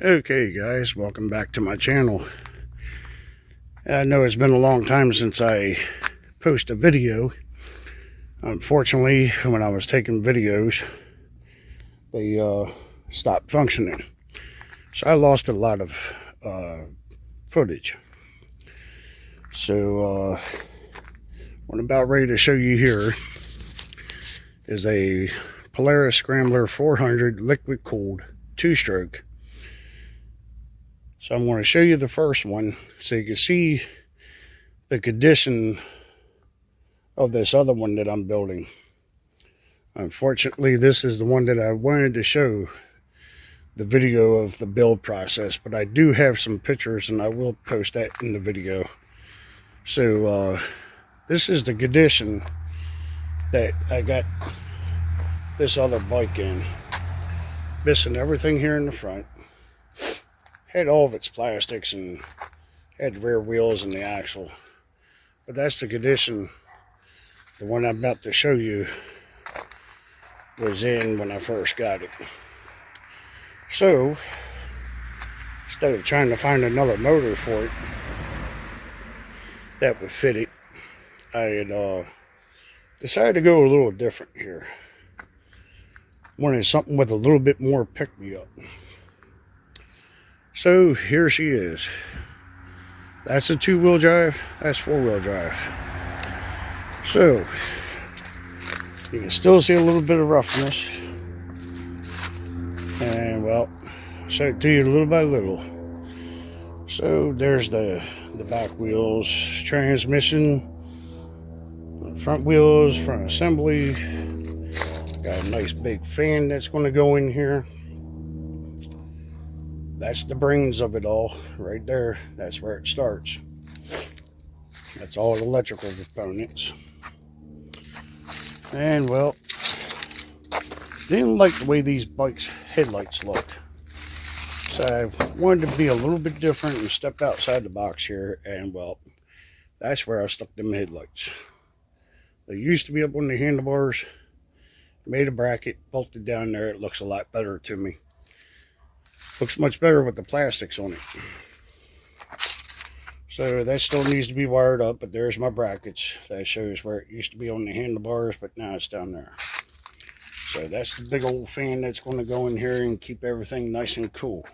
Okay guys, welcome back to my channel. I know it's been a long time since I posted a video. Unfortunately, when I was taking videos, they stopped functioning. So I lost a lot of footage. So what I'm about ready to show you here is a Polaris Scrambler 400 liquid cooled 2-stroke. So I'm going to show you the first one so you can see the condition of this other one that I'm building. Unfortunately, this is the one that I wanted to show the video of the build process, but I do have some pictures and I will post that in the video. So this is the condition that I got this other bike in. Missing everything here in the front. Had all of its plastics and had the rear wheels and the axle. But that's the condition the one I'm about to show you was in when I first got it. So instead of trying to find another motor for it that would fit it, I had decided to go a little different here. Wanted something with a little bit more pick-me-up. So here she is. That's a 2-wheel drive, that's 4-wheel drive. So you can still see a little bit of roughness. And well, show it to you little by little. So there's the back wheels, transmission, front wheels, front assembly. Got a nice big fan that's going to go in here. That's the brains of it all right there. That's where it starts. That's all the electrical components. And well, didn't like the way these bikes' headlights looked. So I wanted to be a little bit different and step outside the box here. And well, that's where I stuck them headlights. They used to be up on the handlebars. Made a bracket, bolted down there. It looks a lot better to me. Looks much better with the plastics on it. So that still needs to be wired up, but there's my brackets. That shows where it used to be on the handlebars, but now it's down there. So that's the big old fan that's going to go in here and keep everything nice and cool.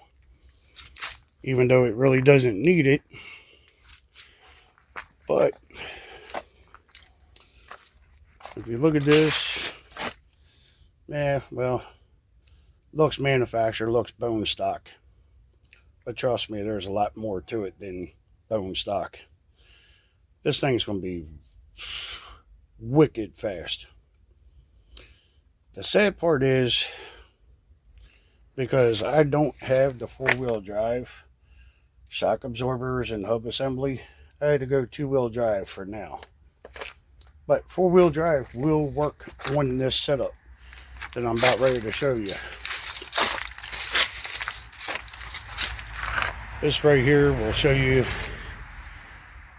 Even though it really doesn't need it. But if you look at this, yeah, well, looks manufactured, looks bone stock. But trust me, there's a lot more to it than bone stock. This thing's going to be wicked fast. The sad part is, because I don't have the 4-wheel drive shock absorbers and hub assembly, I had to go 2-wheel drive for now. But 4-wheel drive will work on this setup that I'm about ready to show you. This right here will show you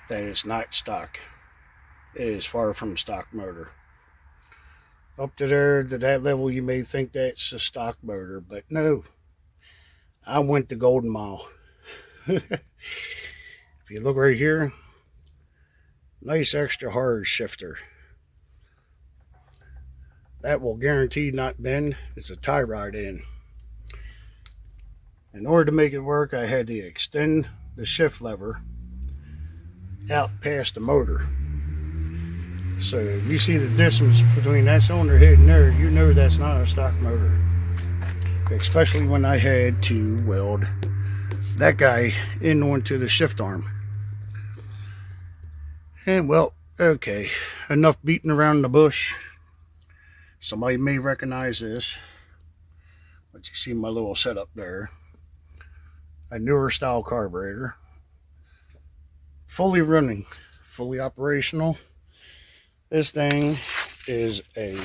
that it's not stock. It is far from stock motor. Up to there, to that level, you may think that's a stock motor, but no. I went the golden mile. If you look right here, nice extra hard shifter. That will guarantee not bend. It's a tie rod in. In order to make it work, I had to extend the shift lever out past the motor. So if you see the distance between that cylinder head and there, you know that's not a stock motor. Especially when I had to weld that guy in onto the shift arm. And well, okay, enough beating around the bush. Somebody may recognize this, but you see my little setup there. A newer style carburetor. Fully running, fully operational. This thing is a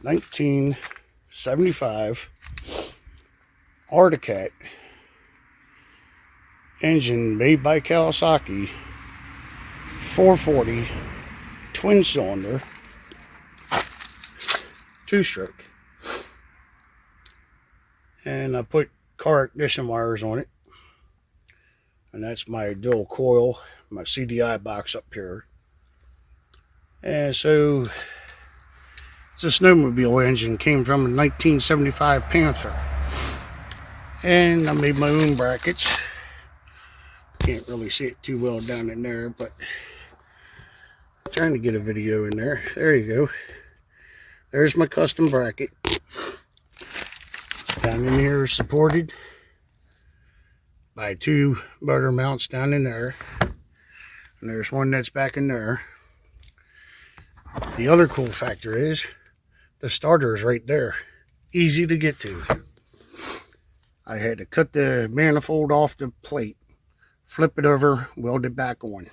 1975 Arctic Cat engine made by Kawasaki, 440 twin cylinder 2-stroke. And I put car ignition wires on it. And that's my dual coil, my CDI box up here. And so it's a snowmobile engine, came from a 1975 Panther. And I made my own brackets. Can't really see it too well down in there, but I'm trying to get a video in there. There you go. There's my custom bracket. Down in here, supported by 2 motor mounts down in there. And there's one that's back in there. The other cool factor is the starter is right there. Easy to get to. I had to cut the manifold off the plate, flip it over, weld it back on.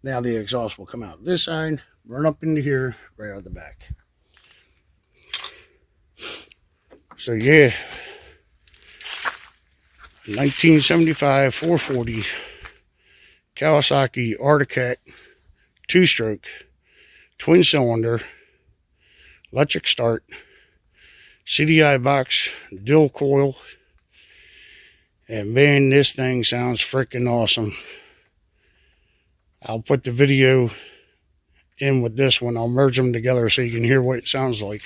Now the exhaust will come out this side, run up into here, right out the back. So yeah, 1975 440 Kawasaki Arctic 2-stroke, twin cylinder, electric start, CDI box, dual coil, and man, this thing sounds freaking awesome. I'll put the video in with this one. I'll merge them together so you can hear what it sounds like.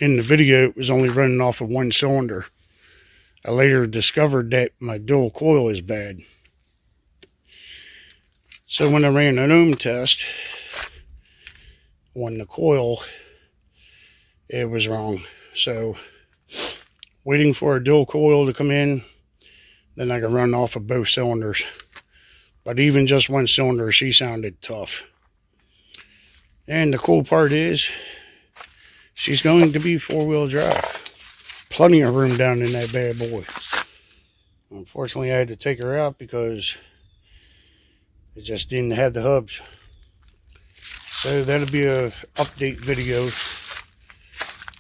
In the video, it was only running off of 1 cylinder. I later discovered that my dual coil is bad. So when I ran an ohm test on the coil, it was wrong. So waiting for a dual coil to come in, then I can run off of both cylinders. But even just 1 cylinder, she sounded tough. And the cool part is, she's going to be 4-wheel drive. Plenty of room down in that bad boy. Unfortunately, I had to take her out because it just didn't have the hubs. So that'll be a update video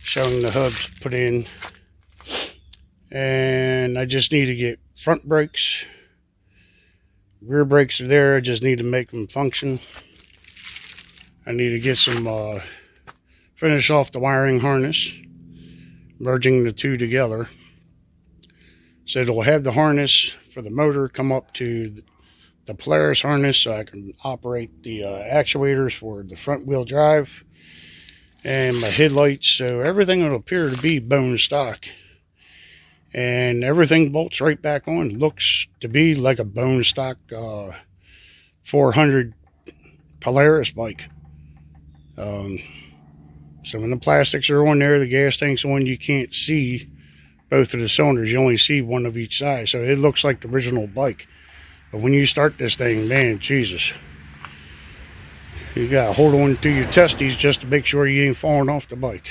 showing the hubs put in. And I just need to get front brakes. Rear brakes are there. I just need to make them function. I need to get some finish off the wiring harness, merging the two together. So it'll have the harness for the motor come up to the Polaris harness so I can operate the actuators for the front wheel drive and my headlights. So everything will appear to be bone stock. And everything bolts right back on. Looks to be like a bone stock 400 Polaris bike. So when the plastics are on there, the gas tank's on, you can't see both of the cylinders. You only see one of each side. So it looks like the original bike. But when you start this thing, man, Jesus. You got to hold on to your testes just to make sure you ain't falling off the bike.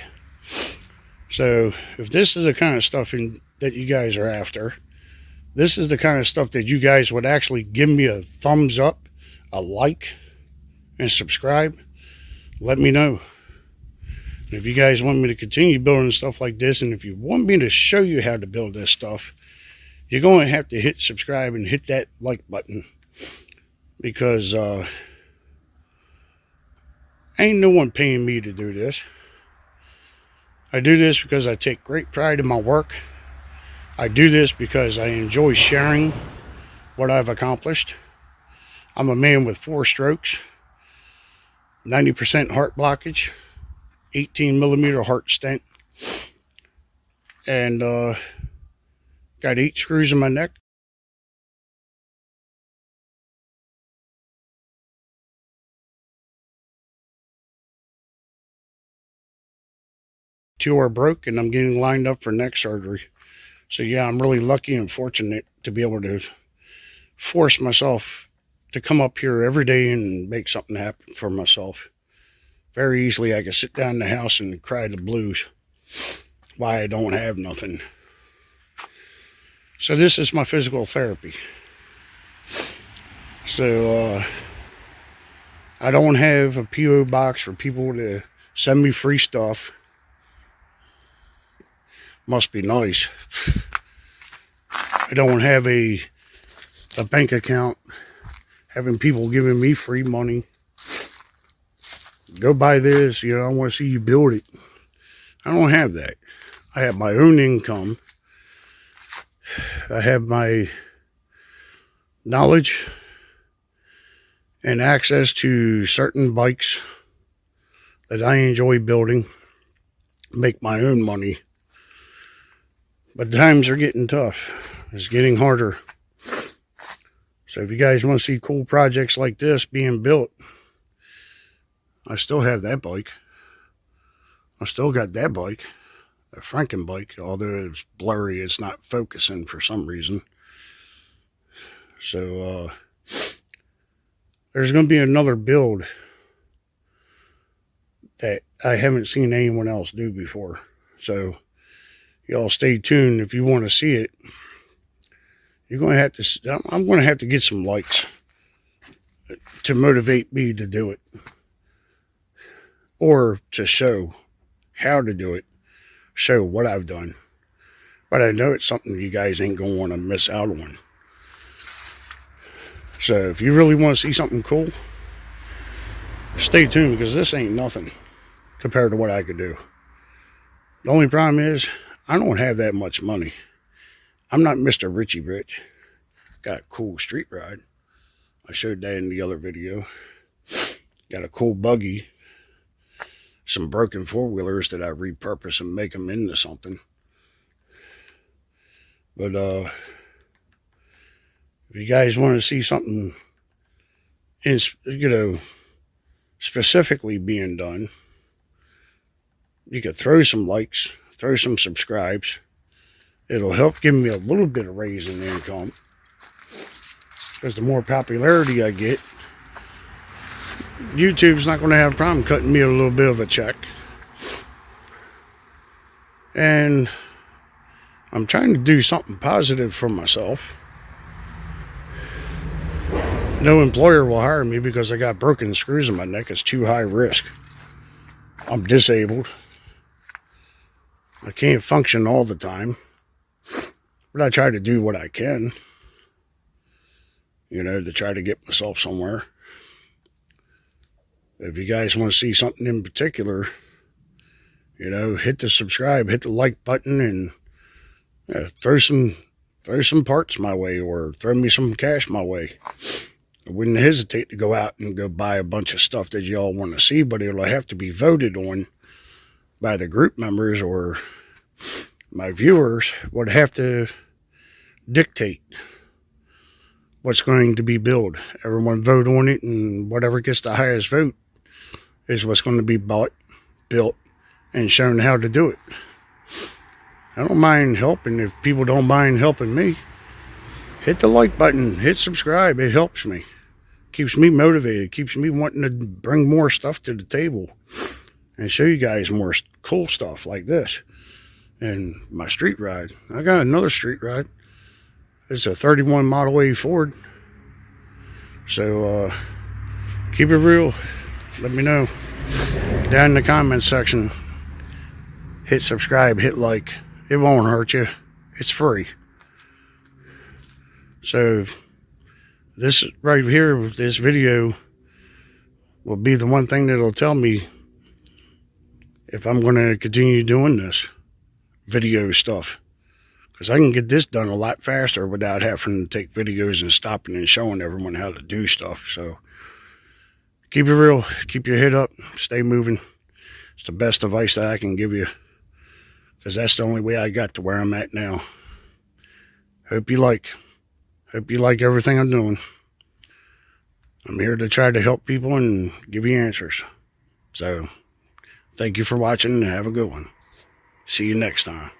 So if this is the kind of stuff that you guys are after, this is the kind of stuff that you guys would actually give me a thumbs up, a like, and subscribe, let me know. And if you guys want me to continue building stuff like this, and if you want me to show you how to build this stuff, you're going to have to hit subscribe and hit that like button. Because ain't no one paying me to do this. I do this because I take great pride in my work. I do this because I enjoy sharing what I've accomplished. I'm a man with 4 strokes, 90% heart blockage, 18mm heart stent, and got 8 screws in my neck. Two are broke, and I'm getting lined up for neck surgery. So yeah, I'm really lucky and fortunate to be able to force myself to come up here every day and make something happen for myself. Very easily I could sit down in the house and cry the blues why I don't have nothing. So this is my physical therapy. So I don't have a P.O. box for people to send me free stuff. Must be nice. I don't have a bank account having people giving me free money. Go buy this, I want to see you build it. I don't have that. I have my own income. I have my knowledge and access to certain bikes that I enjoy building, make my own money. But times are getting tough. It's getting harder. So if you guys want to see cool projects like this being built, I still have that bike. I still got that bike, a Franken bike, although it's blurry, it's not focusing for some reason. So there's going to be another build that I haven't seen anyone else do before. So y'all stay tuned if you want to see it. You're going to have to, I'm going to have to get some likes to motivate me to do it, or to show how to do it, show what I've done. But I know it's something you guys ain't going to want to miss out on. So if you really want to see something cool, stay tuned, because this ain't nothing compared to what I could do. The only problem is I don't have that much money. I'm not Mr. Richie Rich. Got a cool street ride. I showed that in the other video. Got a cool buggy. Some broken four-wheelers that I repurpose and make them into something. But if you guys want to see something, specifically being done, you could throw some likes, throw some subscribes. It'll help give me a little bit of raise in income, because the more popularity I get, YouTube's not going to have a problem cutting me a little bit of a check. And I'm trying to do something positive for myself. No employer will hire me because I got broken screws in my neck. It's too high risk. I'm disabled. I can't function all the time. But I try to do what I can, to try to get myself somewhere. If you guys want to see something in particular, hit the subscribe, hit the like button, and throw some parts my way, or throw me some cash my way. I wouldn't hesitate to go out and go buy a bunch of stuff that y'all want to see, but it'll have to be voted on by the group members, or my viewers would have to dictate what's going to be built. Everyone vote on it, and whatever gets the highest vote is what's going to be bought, built, and shown how to do it. I don't mind helping. If people don't mind helping me, hit the like button, hit subscribe. It helps me. Keeps me motivated. Keeps me wanting to bring more stuff to the table and show you guys more cool stuff like this. And my street ride. I got another street ride. It's a 31 Model A Ford. So keep it real. Let me know down in the comment section. Hit subscribe, hit like. It won't hurt you. It's free. So this right here, this video will be the one thing that'll tell me if I'm going to continue doing this video stuff, because I can get this done a lot faster without having to take videos and stopping and showing everyone how to do stuff. So keep it real, keep your head up, stay moving. It's the best advice that I can give you, because that's the only way I got to where I'm at now. Hope you like everything I'm doing. I'm here to try to help people and give you answers. So thank you for watching, and have a good one. See you next time.